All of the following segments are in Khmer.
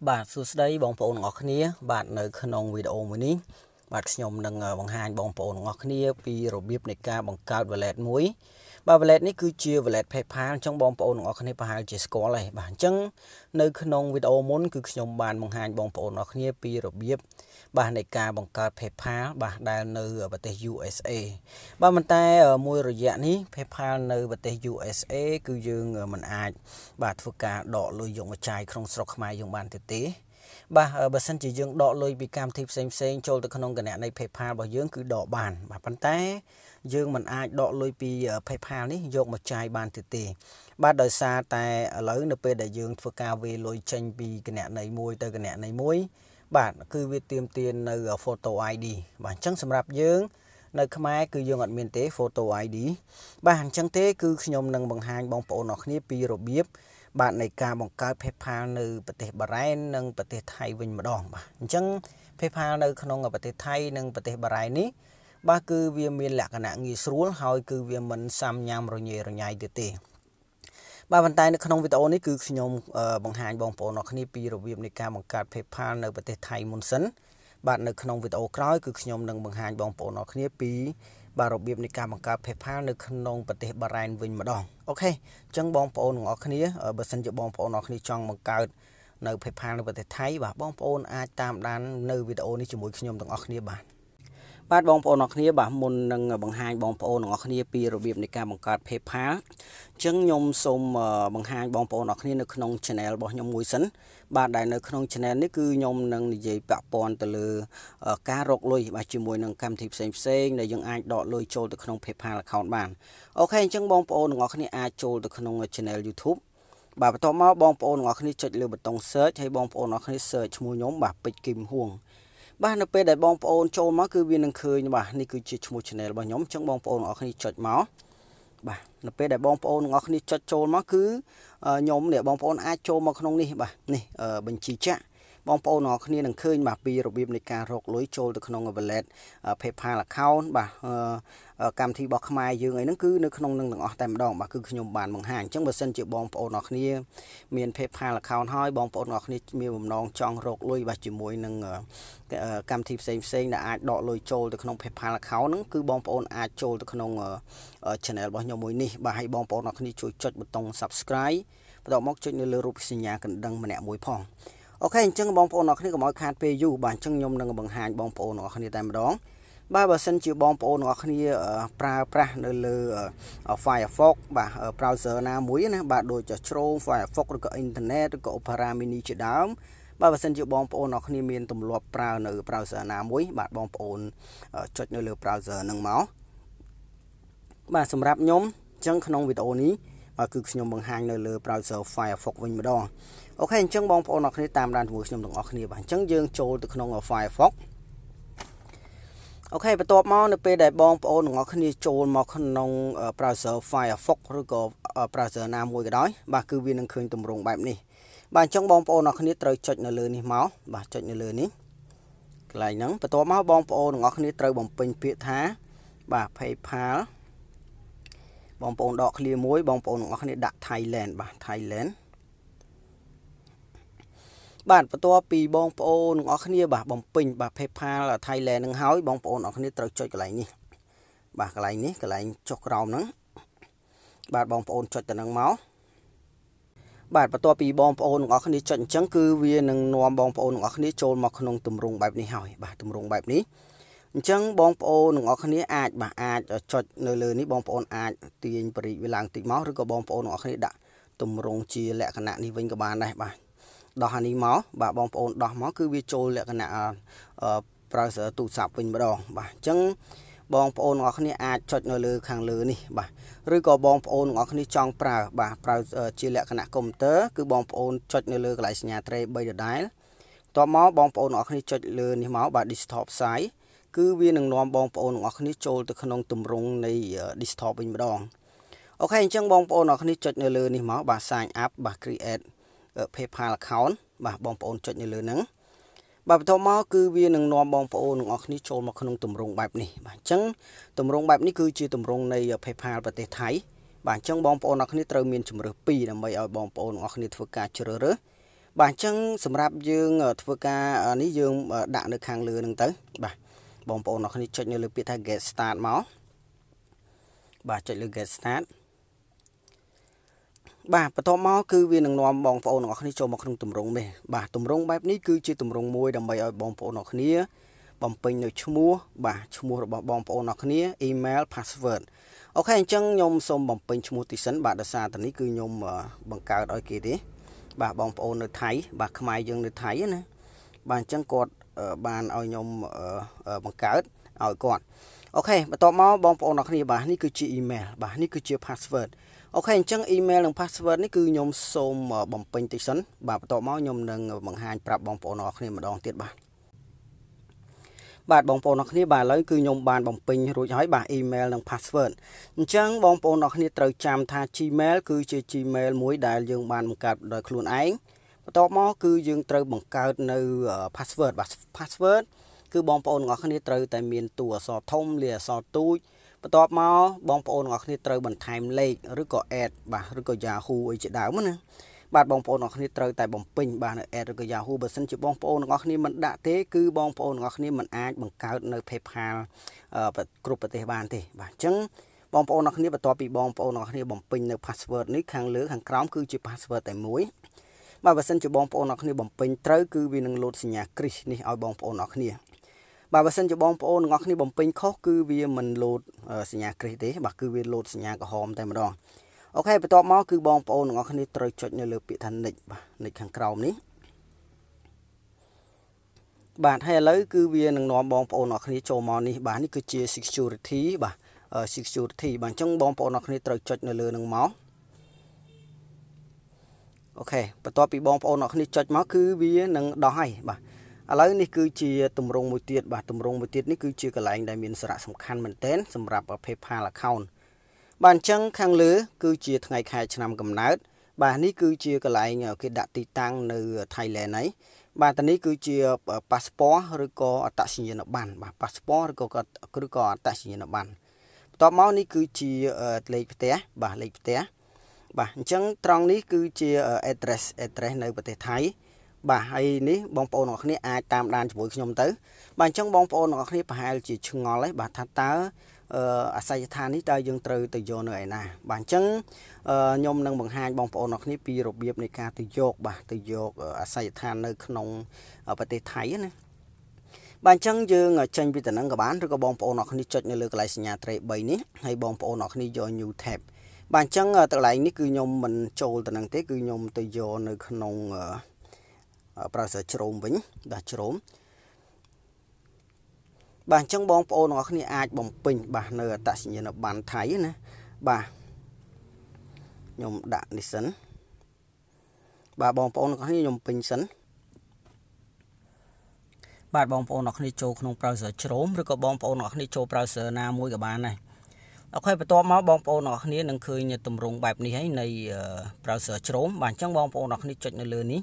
បាទសួស្តីបងប្អូនទាំងអស់គ្នាបាទនៅក្នុងវីដេអូមួយនេះបាទខ្ញុំនឹងបង្ហាញបងប្អូនទាំងអស់គ្នាពីរបៀបនៃការបង្កើត wallet មួយបាទ wallet នេះគឺជា wallet PayPal អញ្ចឹងបងប្អូនទាំងអស់គ្នាប្រហែលជាស្គាល់ហើយបាទអញ្ចឹងនៅក្នុងវីដេអូមុនគឺខ្ញុំបានបង្ហាញបងប្អូនទាំងអស់គ្នាពីរបៀបបាទនៃការបង្កើត PayPal បាទដែលនៅប្រទេស USA បាទប៉ុន្តែមួយរយៈនេះ PayPal នៅប្រទេស USA គឺយើងមិនអាចបាទធ្វើការដកលុយយកមកចាយក្នុងស្រុកខ្មែរយើងបានទេបាទបើសិនជាយើងដកលុយពីកម្មវិធីផ្សេងចូលទៅក្នុងគណនី PayPal របស់យើងគឺដកបានបាទប៉ុន្តែយើងមិនអាចដកលុយពី PayPal នេះយកមកចាយបានទេបាទដោយសារតែឥឡូវនៅពេលដែលយើងធ្វើការវេលុយចេញពីគណនីមួយទៅគណនីមួយបាទគឺវាទាមទារនៅ photo ID បាទអញ្ចឹងសម្រាប់យើងនៅខ្មែរគឺយើងអត់មានទេ photo ID បាទអញ្ចឹងទេគឺខ្ញុំនឹងបង្ហាញបងប្អូនអរគ្នាពីរបៀបបាទនៃការបង្កើត PayPal នៅប្រទេសបារ៉ែននិងប្រទេសថៃវិញម្ដងបាទអញ្ចឹង PayPal នៅក្នុងប្រទេសថៃនិងប្រទេសបារ៉ែននេះបាទគឺវាមានលក្ខណៈងាយស្រួលហើយគឺវាមិនសាំញ៉ាំរញ៉េរញ៉ៃទេបាទប៉ុន្តែនៅក្នុងវីដេអូនេះគឺខ្ញុំបង្ហាញបងប្អូនអរគ្នាពីរបៀបនៃការបង្កើត PayPal នៅប្រទេសថៃមុនសិនបាទនៅក្នុងវីដេអូក្រោយគឺខ្ញុំនឹងបង្ហាញបងប្អូនអរគ្នាពីបាទរបៀបនៃការបង្កើត PayPal នៅក្នុងប្រទេសបារ៉ែនវិញម្ដងអូខេអញ្ចឹងបងប្អូនទាំងអស់គ្នាបើសិនជាបងប្អូនអរគ្នាចង់បង្កើតនៅ PayPal នៅប្រទេសថៃបាទបងប្អូនអាចតាមដាននៅវីដេអូនេះជាមួយខ្ញុំទាំងអស់គ្នាបាទបងប្អូនអរគ្នាបាទមុននឹងបង្ហាញបងប្អូនទាំងអស់គ្នាពីរបៀបនៃការបង្កើត PayPal អញ្ចឹងខ្ញុំសូមបង្ហាញបងប្អូនអរគ្នានៅក្នុង Channel របស់ខ្ញុំមួយសិនបាទដែលនៅក្នុង Channel នេះគឺខ្ញុំនឹងនិយាយពាក់ព័ន្ធទៅលើការរកលុយបាទជាមួយនឹងកម្មវិធីផ្សេងដែលយើងអាចដកលុយចូលទៅក្នុង PayPal account បានអូខេអញ្ចឹងបងប្អូនទាំងអស់គ្នាអាចចូលទៅក្នុង Channel YouTube បាទបន្ទាប់មកបងប្អូនទាំងអស់គ្នាចុចលើប៊ូតុង Search ហើយបងប្អូនទាំងអស់គ្នា Search ឈ្មោះខ្ញុំបាទពេជ្រគឹមហួងបាទនៅពេលដែលបងប្អូនចូលមកគឺវានឹងឃើញបាទនេះគឺជាឈ្មោះ Channel របស់ខ្ញុំអញ្ចឹងបងប្អូនទាំងអស់គ្នាចុចមកបាទនៅពេលដែលបងប្អូនទាំងអស់គ្នាចុចចូលមកគឺខ្ញុំនេះបងប្អូនអាចចូលមកក្នុងនេះបាទនេះបញ្ជីចាក់បងប្អូនទាំងអស់គ្នានឹងឃើញបាទពីរបៀបនៃការរកលុយចូលទៅក្នុង wallet PayPal account បាទកម្មវិធីរបស់ខ្មែរយើងអីហ្នឹងគឺនៅក្នុងនឹងទាំងអស់តែម្ដងបាទគឺខ្ញុំបានបង្ហាញអញ្ចឹងបើសិនជាបងប្អូនទាំងអស់គ្នាមាន PayPal account ហើយបងប្អូនទាំងអស់គ្នាមានបំណងចង់រកលុយបាទជាមួយនឹងកម្មវិធីផ្សេងដែលអាចដកលុយចូលទៅក្នុង PayPal account ហ្នឹងគឺបងប្អូនអាចចូលទៅក្នុង channel របស់ខ្ញុំមួយនេះបាទហើយបងប្អូនទាំងអស់គ្នាជួយចុចប៊ូតុង Subscribe បន្ទាប់មកចុចនៅលើរូបសញ្ញាកណ្ដឹងម្នាក់មួយផងអូខេអញ្ចឹងបងប្អូនអរគ្នាកុំឲ្យខាតពេលយូរបាទអញ្ចឹងខ្ញុំនឹងបង្ហាញបងប្អូនអរគ្នាតែម្ដងបាទបើសិនជាបងប្អូនអរគ្នាប្រើប្រាស់នៅលើ Firefox បាទ browser ណាមួយណាបាទដូចជា Chrome Firefox ឬក៏ Internet ឬក៏ Opera Mini ជាដើមបាទបើសិនជាបងប្អូនអរគ្នាមានទម្លាប់ប្រើនៅ browser ណាមួយបាទបងប្អូនចុចនៅលើ browser ហ្នឹងមកបាទសម្រាប់ខ្ញុំអញ្ចឹងក្នុងវីដេអូនេះគឺខ្ញុំបង្ហាញនៅលើ browser Firefox វិញម្ដងអូខេអញ្ចឹងបងប្អូនអរគ្នាតាមដានជាមួយខ្ញុំទាំងអស់គ្នាបាទអញ្ចឹងយើងចូលទៅក្នុង Firefox អូខេបន្ទាប់មកនៅពេលដែលបងប្អូនទាំងអស់គ្នាចូលមកក្នុង browser Firefox ឬក៏ browser ណាមួយក៏ដោយបាទគឺវានឹងឃើញទម្រង់បែបនេះបាទអញ្ចឹងបងប្អូនអរគ្នាត្រូវចុចនៅលើនេះមកបាទចុចនៅលើនេះកន្លែងហ្នឹងបន្ទាប់មកបងប្អូនទាំងអស់គ្នាត្រូវបំពេញពាក្យថាបាទ PayPal បងប្អូនដក clear មួយបងប្អូនទាំងអស់គ្នាដាក់ Thailand បាទ Thailand បាទបន្ទាប់ពីបងប្អូនទាំងអស់គ្នាបាទបំពេញបាទ PayPal Thailand នឹងហើយបងប្អូនទាំងអស់គ្នាត្រូវចុចកន្លែងនេះបាទកន្លែងនេះកន្លែងចុះក្រោមហ្នឹងបាទបងប្អូនចុចទៅនឹងមកបាទបន្ទាប់ពីបងប្អូនទាំងអស់គ្នាចុចអញ្ចឹងគឺវានឹងនាំបងប្អូនទាំងអស់គ្នាចូលមកក្នុងទម្រង់បែបនេះហើយបាទទម្រង់បែបនេះអញ្ចឹងបងប្អូនទាំងអស់គ្នាអាចចុចនៅលើនេះបងប្អូនអាចទាញបរិយាវាឡើងតិចមកឬក៏បងប្អូនទាំងអស់គ្នាដាក់ទម្រង់ជាលក្ខណៈនេះវិញក៏បានដែរបាទដោះអានេះមកបាទបងប្អូនដោះមកគឺវាចូលលក្ខណៈbrowser ទូរស័ព្ទវិញម្ដងបាទអញ្ចឹងបងប្អូនទាំងអស់គ្នាអាចចុចនៅលើខាងលើនេះបាទឬក៏បងប្អូនទាំងអស់គ្នាចង់ប្រើបាទប្រើជាលក្ខណៈកុំព្យូទ័រគឺបងប្អូនចុចនៅលើកន្លែងសញ្ញាត្រេ3ដដែលបន្ទាប់មកបងប្អូនទាំងអស់គ្នាចុចលើនេះមកបាទ desktop site គឺវានឹងនាំបងប្អូនទាំងអស់គ្នាចូលទៅក្នុងទម្រង់នៃ desktop វិញម្ដងអូខេអញ្ចឹងបងប្អូនទាំងអស់គ្នាចុចនៅលើនេះមកបាទ sign up បាទ create PayPal account បាទបងប្អូនចុចនៅលើហ្នឹងបាទបន្ទាប់មកគឺវានឹងនាំបងប្អូនទាំងអស់គ្នាចូលមកក្នុងទម្រង់បែបនេះបាទអញ្ចឹងទម្រង់បែបនេះគឺជាទម្រង់នៃ PayPal ប្រទេសថៃបាទអញ្ចឹងបងប្អូនទាំងអស់គ្នាត្រូវមានជម្រើស2ដើម្បីឲ្យបងប្អូនទាំងអស់គ្នាធ្វើការជ្រើសរើស បាទអញ្ចឹងសម្រាប់យើងធ្វើការនេះយើងដាក់នៅខាងលើហ្នឹងទៅបាទបងប្អូនអ្នកគ្នាចុចនៅលើពាក្យថា get start មកបាទចុចលើ get start បាទបន្ទាប់មកគឺវានឹងនាំបងប្អូនអ្នកគ្នាចូលមកក្នុងទម្រង់នេះបាទទម្រង់បែបនេះគឺជាទម្រង់មួយដើម្បីឲ្យបងប្អូនអ្នកគ្នាបំពេញនៅឈ្មោះបាទឈ្មោះរបស់បងប្អូនអ្នកគ្នា email password អូខេអញ្ចឹងខ្ញុំសូមបំពេញឈ្មោះទីសិនបាទដោយសារតែនេះគឺខ្ញុំបង្កើតឲ្យគេទេបាទបងប្អូននៅថៃបាទខ្មែរយើងនៅថៃណាបាទអញ្ចឹងគាត់បានឲ្យខ្ញុំបង្កើតឲ្យគាត់អូខេបន្ទាប់មកបងប្អូនអ្នកគ្នាបាទនេះគឺជា email បាទនេះគឺជា password អូខេអញ្ចឹង email និង password នេះគឺខ្ញុំសូមបំពេញតិចសិនបាទបន្ទាប់មកខ្ញុំនឹងបង្ហាញប្រាប់បងប្អូនអ្នកគ្នាម្ដងទៀតបាទបងប្អូនអ្នកគ្នាបាទឥឡូវគឺខ្ញុំបានបំពេញរួចហើយបាទ email និង password អញ្ចឹងបងប្អូនអ្នកគ្នាត្រូវចាំថា Gmail គឺជា Gmail មួយដែលយើងបានបង្កើតដោយខ្លួនឯងបន្ទាប់មកគឺយើងត្រូវបង្កើតនៅ password បាទ password គឺបងប្អូនអ្នកគ្នាត្រូវតែមានតួអក្សរធំលាអក្សរទូចបន្ទាប់មកបងប្អូនអ្នកគ្នាត្រូវបន្ថែមលេខឬក៏ add បាទឬក៏ Yahoo អីជាដើមណាបាទបងប្អូនអ្នកគ្នាត្រូវតែបំពេញបាទនៅ add ឬក៏ Yahoo បើសិនជាបងប្អូនអ្នកគ្នាមិនដាក់ទេគឺបងប្អូនអ្នកគ្នាមិនអាចបង្កើតនៅ PayPal គ្រប់ប្រទេសបានទេបាទអញ្ចឹងបងប្អូនអ្នកគ្នាបន្ទាប់ពីបងប្អូនអ្នកគ្នាបំពេញនៅ password នេះខាងលើខាងក្រោមគឺជា password តែមួយបាទបើសិនជាបងប្អូនអ្នកគ្នាបំពេញត្រូវគឺវានឹងលោតសញ្ញាគ្រីសនេះឲ្យបងប្អូនអ្នកគ្នាបាទបើសិនជាបងប្អូនអ្នកគ្នាបំពេញខុសគឺវាមិនលោតសញ្ញាគ្រីសទេបាទគឺវាលោតសញ្ញាក្រហមតែម្ដងអូខេបន្ទាប់មកគឺបងប្អូនអ្នកគ្នាត្រូវចុចនៅលើពាក្យថា next បាទ next ខាងក្រោមនេះបាទហើយឥឡូវគឺវានឹងនាំបងប្អូនអ្នកគ្នាចូលមកនេះបាទនេះគឺជា security បាទ security បាទអញ្ចឹងបងប្អូនអ្នកគ្នាត្រូវចុចនៅលើនឹងមកអូខេបន្ទាប់ពីបងប្អូនអ្នកគ្នាចុចមកគឺវានឹងដោះហើយបាទឥឡូវនេះគឺជាទម្រង់មួយទៀតបាទទម្រង់មួយទៀតនេះគឺជាកន្លែងដែលមានសារៈសំខាន់មែនទែនសម្រាប់ PayPal account បាទអញ្ចឹងខាងលើគឺជាថ្ងៃខែឆ្នាំកំណើតបាទនេះគឺជាកន្លែងគេដាក់ទីតាំងនៅ Thailand ហើយបាទនេះគឺជា passport ឬក៏អត្តសញ្ញាណប័ណ្ណបាទ passport ឬក៏អត្តសញ្ញាណប័ណ្ណបន្ទាប់មកនេះគឺជាលេខផ្ទះបាទលេខផ្ទះបាទអញ្ចឹងត្រង់នេះគឺជា address នៅប្រទេសថៃបាទហើយនេះបងប្អូនអ្នកគ្នាអាចតាមដានជាមួយខ្ញុំទៅបាទអញ្ចឹងបងប្អូនអ្នកគ្នាប្រហែលជាឆ្ងល់ហើយបាទថាតើអាសយដ្ឋាននេះតើយើងត្រូវទៅយកនៅឯណាបាទអញ្ចឹងខ្ញុំនឹងបង្ហាញបងប្អូនអ្នកគ្នាពីរបៀបនៃការទៅយកបាទទៅយកអាសយដ្ឋាននៅក្នុងប្រទេសថៃណាបាទអញ្ចឹងយើងចេញពីតំណែងក៏បានឬក៏បងប្អូនអ្នកគ្នាចុចនៅលើកន្លែងសញ្ញាត្រី3នេះហើយបងប្អូនអ្នកគ្នាយក new tab បាទអញ្ចឹងកន្លែងនេះគឺខ្ញុំមិនចូលទៅនឹងទេគឺខ្ញុំទៅយកនៅក្នុងbrowser Chrome វិញបាទ Chrome បាទអញ្ចឹងបងប្អូនអ្នកគ្នាអាចបំពេញបាទនៅអត្តសញ្ញាណប័ណ្ណថៃណាបាទខ្ញុំដាក់នេះសិនបាទបងប្អូនអ្នកគ្នាខ្ញុំពេញសិនបាទបងប្អូនអ្នកគ្នាចូលក្នុង browser Chrome ឬក៏បងប្អូនអ្នកគ្នាចូល browser ណាមួយក៏បានដែរអូខេបន្ទាប់មកបងប្អូនអ្នកគ្នានឹងឃើញទម្រង់បែបនេះហើយនៃ browser Chrome បាទអញ្ចឹងបងប្អូនអ្នកគ្នាចុចនៅលើនេះ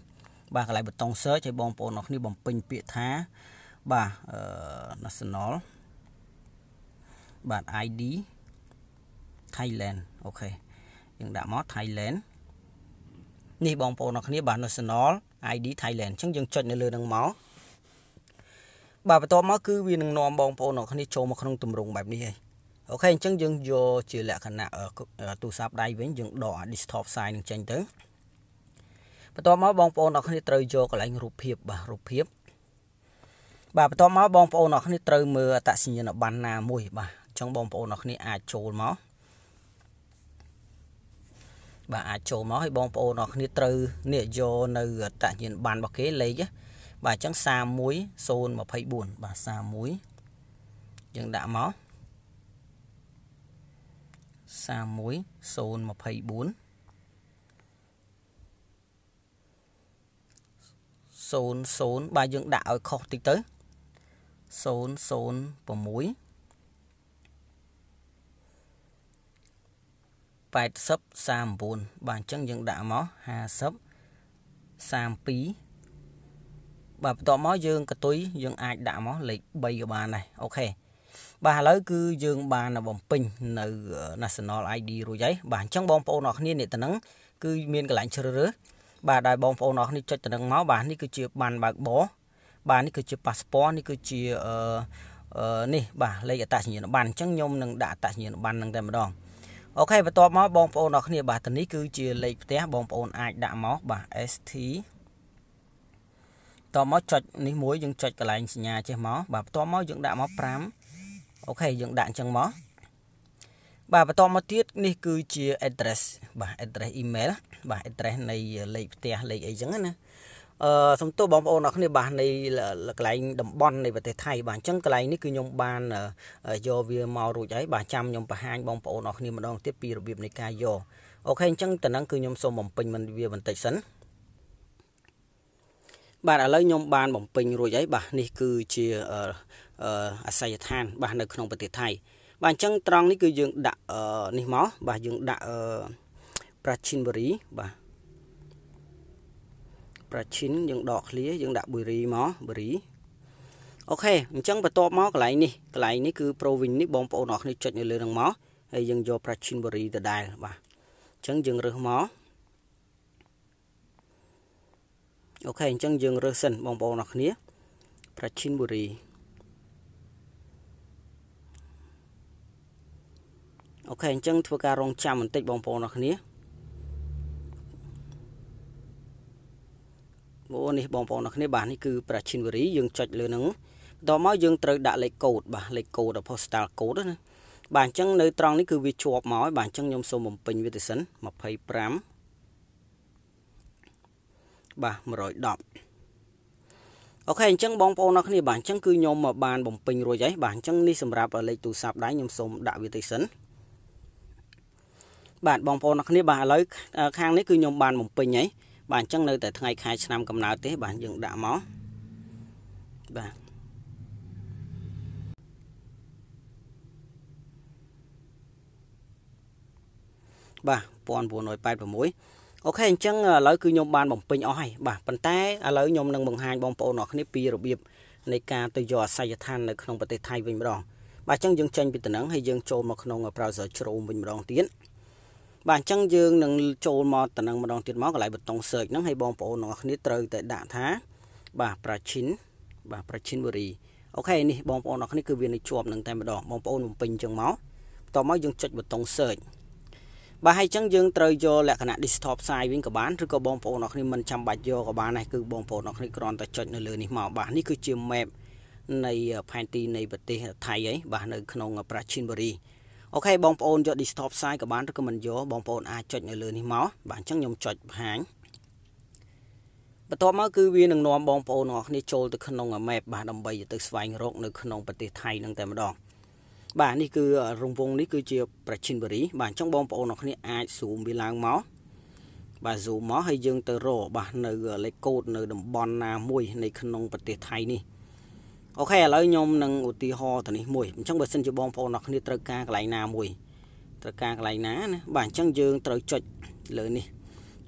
បាទកន្លែងប៊ូតុង search ឲ្យបងប្អូនអ្នកគ្នាបំពេញពាក្យថាបាទ national បាទ ID Thailand អូខេយើងដាក់មក Thailand នេះបងប្អូនអ្នកគ្នាបាទ national ID Thailand អញ្ចឹងយើងចុចនៅលើនឹងមកបាទបន្ទាប់មកគឺវានឹងនាំបងប្អូនអ្នកគ្នាចូលមកក្នុងទម្រង់បែបនេះហើយអូខេអញ្ចឹងយើងយកជាលក្ខណៈទូរស័ព្ទដៃវិញយើងដក desktop size នឹងចេញទៅបន្ទាប់មកបងប្អូនអ្នកគ្នាត្រូវយកកន្លែងរូបភាពបាទរូបភាពបាទបន្ទាប់មកបងប្អូនអ្នកគ្នាត្រូវមើលអត្តសញ្ញាណប័ណ្ណណាមួយបាទអញ្ចឹងបងប្អូនអ្នកគ្នាអាចចូលមកបាទអាចចូលមកឲ្យបងប្អូនអ្នកគ្នាត្រូវនេះយកនៅអត្តសញ្ញាណប័ណ្ណរបស់គេលេខបាទអញ្ចឹង31024បាទ31យើងដាក់មក31024 00បាទយើងដាក់ឲ្យខុសតិចទៅ006 80 39បាទអញ្ចឹងយើងដាក់មក50 32បាទបន្ទាប់មកយើងកតុយយើងអាចដាក់មកលេខ3ក៏បានដែរអូខេបាទឥឡូវគឺយើងបានបំពេញនៅ National ID រួចហើយបាទអញ្ចឹងបងប្អូនអរគ្នានេះទៅនឹងគឺមានកន្លែងជ្រើសរើស បាទដោយបងប្អូនអរគ្នាចុចទៅនឹងមកបាទនេះគឺជាបានបើកបបាទនេះគឺជា passport នេះគឺជានេះបាទលេខអត្តសញ្ញាណប័ណ្ណអញ្ចឹងខ្ញុំនឹងដាក់អត្តសញ្ញាណប័ណ្ណនឹងតែម្ដងអូខេបន្ទាប់មកបងប្អូនអរគ្នាបាទទៅនេះគឺជាលេខផ្ទះបងប្អូនអាចដាក់មកបាទ ST តមកចុចនេះមួយយើងចុចកន្លែងសញ្ញាចេះមកបាទបន្ទាប់មកយើងដាក់មក5អូខេយើងដាក់អញ្ចឹងមកបាទបន្តមកទៀតនេះគឺជា address បាទ address email បាទ address នៃលេខផ្ទះលេខអីចឹងណាសំទោសបងប្អូនអរគ្នាបាទនៃកន្លែងតំបន់នៃប្រទេសថៃបាទអញ្ចឹងកន្លែងនេះគឺខ្ញុំបានយកវាមករួចហើយបាទចាំខ្ញុំបង្ហាញបងប្អូនអរគ្នាម្ដងទៀតពីរបៀបនៃការយកអូខេអញ្ចឹងតំណឹងគឺខ្ញុំសូមបំពេញមិនវាបន្តិចសិនបាទឥឡូវខ្ញុំបានបំពេញរួចហើយបាទនេះគឺជាអាស័យដ្ឋានបាទនៅក្នុងប្រទេសថៃបាទអញ្ចឹងត្រង់នេះគឺយើងដាក់នេះមកបាទយើងដាក់ប្រាឈិនបុរីបាទប្រាឈិនយើងដកឃ្លាយើងដាក់បុរីមកបុរីអូខេអញ្ចឹងបន្ទាប់មកកន្លែងនេះគឺ province នេះបងប្អូនអរគ្នាចុចនៅលើនឹងមកហើយយើងយកប្រាឈិនបុរីដដែលបាទអញ្ចឹងយើងរើសមកអូខេអញ្ចឹងយើងរើសសិនបងប្អូនអរគ្នាប្រាឈិនបុរីអូខេអញ្ចឹងធ្វើការរងចាំបន្តិចបងប្អូនអរគ្នានេះបងប្អូនអរគ្នាបាទនេះគឺប្រាឈិនបុរីយើងចុចលើនឹងបន្តមកយើងត្រូវដាក់លេខកូដបាទលេខកូដ postal code ណាបាទអញ្ចឹងនៅត្រង់នេះគឺវាជាប់មកហើយបាទអញ្ចឹងខ្ញុំសូមបំពេញវាទៅសិន25បាទ110អូខេអញ្ចឹងបងប្អូនអរគ្នាបាទអញ្ចឹងគឺខ្ញុំបានបំពេញរួចហើយបាទអញ្ចឹងនេះសម្រាប់លេខទូរស័ព្ទដៃខ្ញុំសូមដាក់វាទៅសិនបាទបងប្អូនអរគ្នាបាទឥឡូវខាងនេះគឺខ្ញុំបានបំពេញហើយបាទអញ្ចឹងនៅតែថ្ងៃខែឆ្នាំកំណើតទេបាទយើងដាក់មកបាទបាទ1986អូខេអញ្ចឹងឥឡូវគឺខ្ញុំបានបំពេញអស់ហើយបាទប៉ុន្តែឥឡូវខ្ញុំនឹងបង្ហាញបងប្អូនអរគ្នាពីរបៀបនៃការទៅយកអាស័យដ្ឋាននៅក្នុងប្រទេសថៃវិញម្ដងបាទអញ្ចឹងយើងចេញពីតំណែងហើយយើងចូលមកក្នុង browser Chrome វិញម្ដងទៀតបាទអញ្ចឹងយើងនឹងចូលមកតំណែងម្ដងទៀតមកកន្លែងប៊ូតុង search ហ្នឹងហើយបងប្អូនទាំងអស់គ្នាត្រូវតែដាក់ថាបាទប្រាឈិនបុរីអូខេនេះបងប្អូនទាំងអស់គ្នាគឺវានៅជាប់នឹងតែម្ដងបងប្អូនបំពេញអញ្ចឹងមកបន្ទាប់មកយើងចុចប៊ូតុង search បាទហើយអញ្ចឹងយើងត្រូវយកលក្ខណៈ desktop ផ្សាយវិញក៏បានឬក៏បងប្អូនទាំងអស់គ្នាមិនចាំបាច់យកក៏បានដែរគឺបងប្អូនទាំងអស់គ្នាគ្រាន់តែចុចនៅលើនេះមកបាទនេះគឺជា map នៃផែនទីនៃប្រទេសថៃហើយបាទនៅក្នុងប្រាឈិនបុរីអូខេបងប្អូនយក desktop ផ្សាយក៏បានឬក៏មិនយកបងប្អូនអាចចុចនៅលើនេះមកបាទអញ្ចឹងខ្ញុំចុចបង្ហាញបន្ទាប់មកគឺវានឹងនាំបងប្អូនទាំងអស់គ្នាចូលទៅក្នុង map បាទដើម្បីទៅស្វែងរកនៅក្នុងប្រទេសថៃនឹងតែម្ដងបាទនេះគឺរង្វង់នេះគឺជាប្រាឈិនបុរីបាទអញ្ចឹងបងប្អូនទាំងអស់គ្នាអាច zoom វាឡើងមកបាទ zoom មកហើយយើងទៅរកបាទនៅលេខកូដនៅតំបន់ណាមួយនៅក្នុងប្រទេសថៃនេះអូខេឥឡូវខ្ញុំនឹងឧទាហរណ៍ទៅនេះមួយអញ្ចឹងបើសិនជាបងប្អូនទាំងអស់គ្នាត្រូវការកន្លែងណាមួយត្រូវការកន្លែងណាណាបាទអញ្ចឹងយើងត្រូវចុចលើនេះ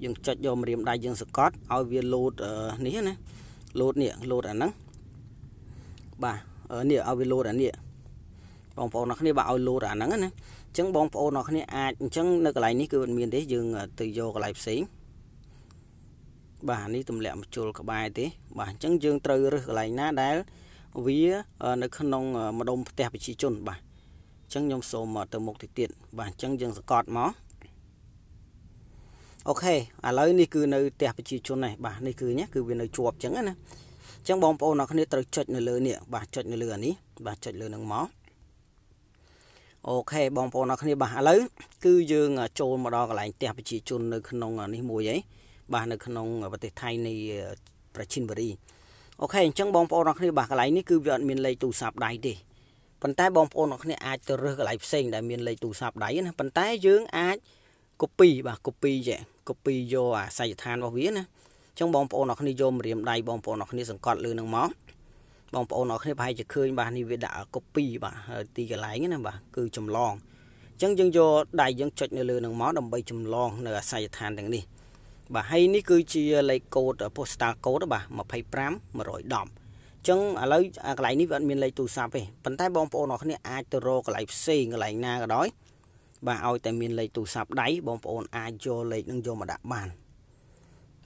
យើងចុចយកម្រាមដៃយើងសកត់ឲ្យវា load នេះណា load នេះ load អាហ្នឹងបាទនេះឲ្យវា load អានេះបងប្អូនទាំងអស់គ្នាបាទឲ្យ load អាហ្នឹងណាអញ្ចឹងបងប្អូនទាំងអស់គ្នាអាចអញ្ចឹងនៅកន្លែងនេះគឺមិនមានទេយើងទៅយកកន្លែងផ្សេងបាទនេះទម្លាក់មជុលក្បែរទេបាទអញ្ចឹងយើងត្រូវរើសកន្លែងណាដែលវានៅក្នុងម្ដុំផ្ទះប្រជាជនបាទអញ្ចឹងខ្ញុំសូមទៅមុខទៀតបាទអញ្ចឹងយើងសកត់មកអូខេឥឡូវនេះគឺនៅផ្ទះប្រជាជននេះបាទនេះគឺវានៅជាប់អញ្ចឹងណាអញ្ចឹងបងប្អូនទាំងអស់គ្នាត្រូវចុចនៅលើនេះបាទចុចនៅលើអានេះបាទចុចលើនឹងមកអូខេបងប្អូនទាំងអស់គ្នាបាទឥឡូវគឺយើងចូលមកដល់កន្លែងផ្ទះប្រជាជននៅក្នុងនេះមួយហើយបាទនៅក្នុងប្រទេសថៃនៃប្រាឈិនបុរីអូខេអញ្ចឹងបងប្អូនទាំងអស់គ្នាបាទកន្លែងនេះគឺវាអត់មានលេខទូរស័ព្ទដៃទេប៉ុន្តែបងប្អូនទាំងអស់គ្នាអាចទៅរើសកន្លែងផ្សេងដែលមានលេខទូរស័ព្ទដៃណាប៉ុន្តែយើងអាច copy បាទ copy យកអាស័យដ្ឋានរបស់វាណាអញ្ចឹងបងប្អូនទាំងអស់គ្នាយកម្រាមដៃបងប្អូនទាំងអស់គ្នាសង្កត់លើនឹងមកបងប្អូនទាំងអស់គ្នាប្រហែលជាឃើញបាទនេះវាដាក់ copy បាទទីកន្លែងណាបាទគឺចម្លងអញ្ចឹងយើងយកដៃយើងចុចនៅលើនឹងមកដើម្បីចម្លងនៅអាស័យដ្ឋានទាំងនេះបាទហើយនេះគឺជាលេខកូដ postal code បាទ25 110អញ្ចឹងឥឡូវកន្លែងនេះវាអត់មានលេខទូរស័ព្ទទេប៉ុន្តែបងប្អូនទាំងអស់គ្នាអាចទៅរកកន្លែងផ្សេងកន្លែងណាក៏ដោយបាទឲ្យតែមានលេខទូរស័ព្ទដៃបងប្អូនអាចយកលេខនឹងយកមកដាក់បាន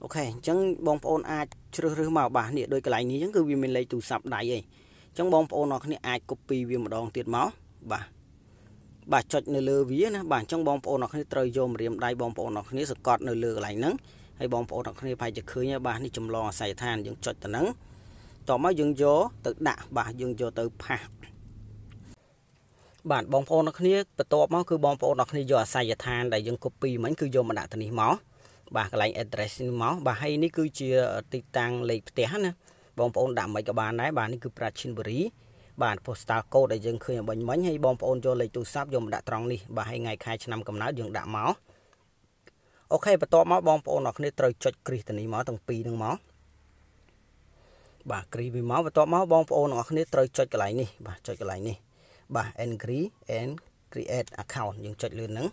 ok chẳng bong ôn ai chưa rư màu bà nè đôi cái lại ní chẳng cứ vì mình lấy tủ sập đáy ấy chẳng bong ôn nó cái ai copy vì một đòn tiền máu bà chọn nơi lừa vía nè bà trong bong ôn nó cái trời vô mà điểm đáy bong ôn nó cái sọt nơi lừa lại nắng hay bong ôn nó cái phải chụp khơi nha bà đi chùm lò xài than dùng chọn từ nắngต่อมาយើងយកទៅដាក់បាទយើងយកទៅផាសបាទបងប្អូនអ្នកគ្នាបន្ទាប់មកគឺបងប្អូនអ្នកគ្នាយកអាស័យដ្ឋានដែលយើង copy មិញគឺយកមកដាក់ទៅនេះមកបាទកន្លែង address នេះមកបាទហើយនេះគឺជាទីតាំងលេខផ្ទះណាបងប្អូនដាក់មិនក៏បានដែរបាទនេះគឺប្រាឈិនបុរីបាទ postal code ដែលយើងឃើញបាញ់មិញហើយបងប្អូនយកលេខទូរស័ព្ទយកមកដាក់ត្រង់នេះបាទហើយថ្ងៃខែឆ្នាំកំណើតយើងដាក់មកអូខេបន្ទាប់មកបងប្អូនអ្នកគ្នាត្រូវចុចគ្រីសទៅនេះមកទាំងពីរហ្នឹងមកបាទគ្រីវាមកបន្ទាប់មកបងប្អូនទាំងអស់គ្នាត្រូវចុចកន្លែងនេះបាទចុចកន្លែងនេះបាទ agree and create account យើងចុចលឿនហ្នឹង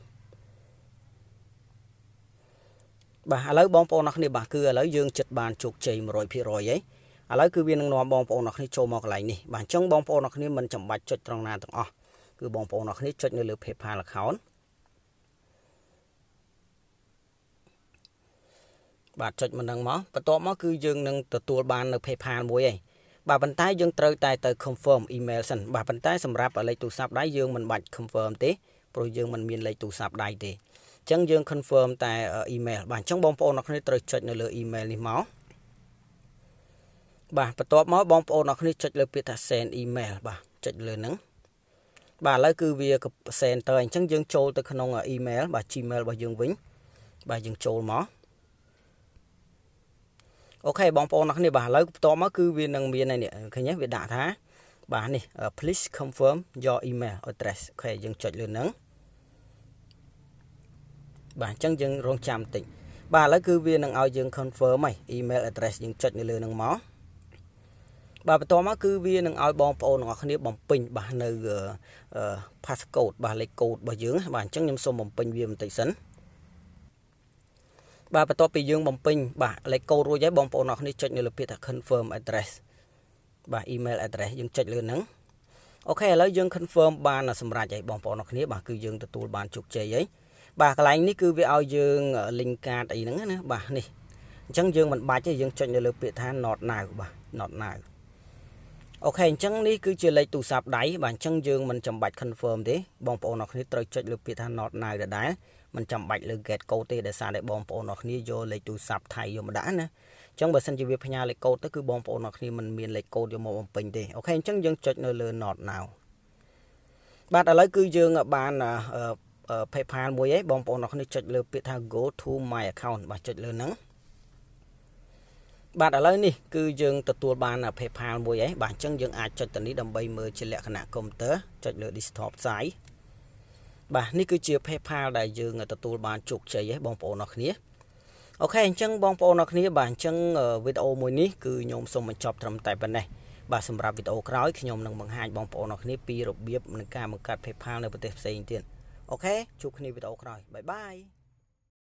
បាទឥឡូវបងប្អូនទាំងអស់គ្នាបាទគឺឥឡូវយើងចិត្តបានជោគជ័យ 100% ហើយឥឡូវគឺវានឹងនាំបងប្អូនទាំងអស់គ្នាចូលមកកន្លែងនេះបាទអញ្ចឹងបងប្អូនទាំងអស់គ្នាមិនចាំបាច់ចុចត្រង់ណាទាំងអស់គឺបងប្អូនទាំងអស់គ្នាចុចនៅលើ PayPal account បាទចុចមិនដឹងមកបន្ទាប់មកគឺយើងនឹងទទួលបាននៅ PayPal មួយឯងបាទប៉ុន្តែយើងត្រូវតែទៅ confirm email សិនបាទប៉ុន្តែសម្រាប់លេខទូរស័ព្ទដៃយើងមិនបាច់ confirm ទេព្រោះយើងមិនមានលេខទូរស័ព្ទដៃទេអញ្ចឹងយើង confirm តែ email បាទអញ្ចឹងបងប្អូនអ្នកគ្នាត្រូវចុចនៅលើ email នេះមកបាទបន្ទាប់មកបងប្អូនអ្នកគ្នាចុចលើពាក្យថា send email បាទចុចលើហ្នឹងបាទឥឡូវគឺវា send ទៅអញ្ចឹងយើងចូលទៅក្នុង email បាទ Gmail របស់យើងវិញបាទយើងចូលមកអូខេបងប្អូនអ្នកគ្នាបាទឥឡូវបន្ទាប់មកគឺវានឹងមាននេះឃើញទេវាដាក់ថាបាទនេះ please confirm your email address អូខេយើងចុចលើហ្នឹងបាទអញ្ចឹងយើងរងចាំបន្តិចបាទឥឡូវគឺវានឹងឲ្យយើង confirm ហើយ email address យើងចុចនៅលើហ្នឹងមកបាទបន្ទាប់មកគឺវានឹងឲ្យបងប្អូនទាំងអស់គ្នាបំពេញបាទនៅ passcode បាទលេខកូដរបស់យើងបាទអញ្ចឹងខ្ញុំសូមបំពេញវាបន្តិចសិនបាទបន្ទាប់ពីយើងបំពេញបាទលេខកូដរួចហើយបងប្អូនអរគ្នាចុចនៅលើពាក្យថា confirm address បាទ email address យើងចុចលើហ្នឹងអូខេឥឡូវយើង confirm បានសម្រាប់ហើយបងប្អូនអរគ្នាបាទគឺយើងទទួលបានជោគជ័យហើយបាទកន្លែងនេះគឺវាឲ្យយើង link card អីហ្នឹងណាបាទនេះអញ្ចឹងយើងមិនបាច់ទេយើងចុចនៅលើពាក្យថា not now បាទ not now អូខេអញ្ចឹងនេះគឺជាលេខទូរស័ព្ទដៃបាទអញ្ចឹងយើងមិនចាំបាច់ confirm ទេបងប្អូនអរគ្នាត្រូវចុចលើពាក្យថា not now ដដែលមិនចាំបាច់លើ get code ទេដោយសារតែបងប្អូនអរគ្នាយកលេខទូរស័ព្ទថៃយកមកដាក់ណាអញ្ចឹងបើសិនជាវាផ្ញើលេខកូដទៅគឺបងប្អូនអរគ្នាមិនមានលេខកូដយកមកបំពេញទេអូខេអញ្ចឹងយើងចុចនៅលើ not now បាទឥឡូវគឺយើងបាន PayPal មួយឯងបងប្អូនអរគ្នាចុចលើពាក្យថា go to my account បាទចុចលើហ្នឹងបាទឥឡូវនេះគឺយើងទទួលបាន PayPal មួយឯងបាទអញ្ចឹងយើងអាចចុចទៅនេះដើម្បីមើលជាលក្ខណៈកុំព្យូទ័រចុចលើ desktop side បាទនេះគឺជា PayPal ដែលយើងទទួលបានជោគជ័យឯងបងប្អូនអរគ្នាអូខេអញ្ចឹងបងប្អូនអរគ្នាបាទអញ្ចឹងវីដេអូមួយនេះគឺខ្ញុំសូមបញ្ចប់ត្រឹមតែប៉ុណ្ណេះបាទសម្រាប់វីដេអូក្រោយខ្ញុំនឹងបង្ហាញបងប្អូនអរគ្នាពីរបៀបនៃការបង្កើត PayPal នៅប្រទេសផ្សេងទៀតអូខេជួបគ្នាវីដេអូក្រោយបាយបាយ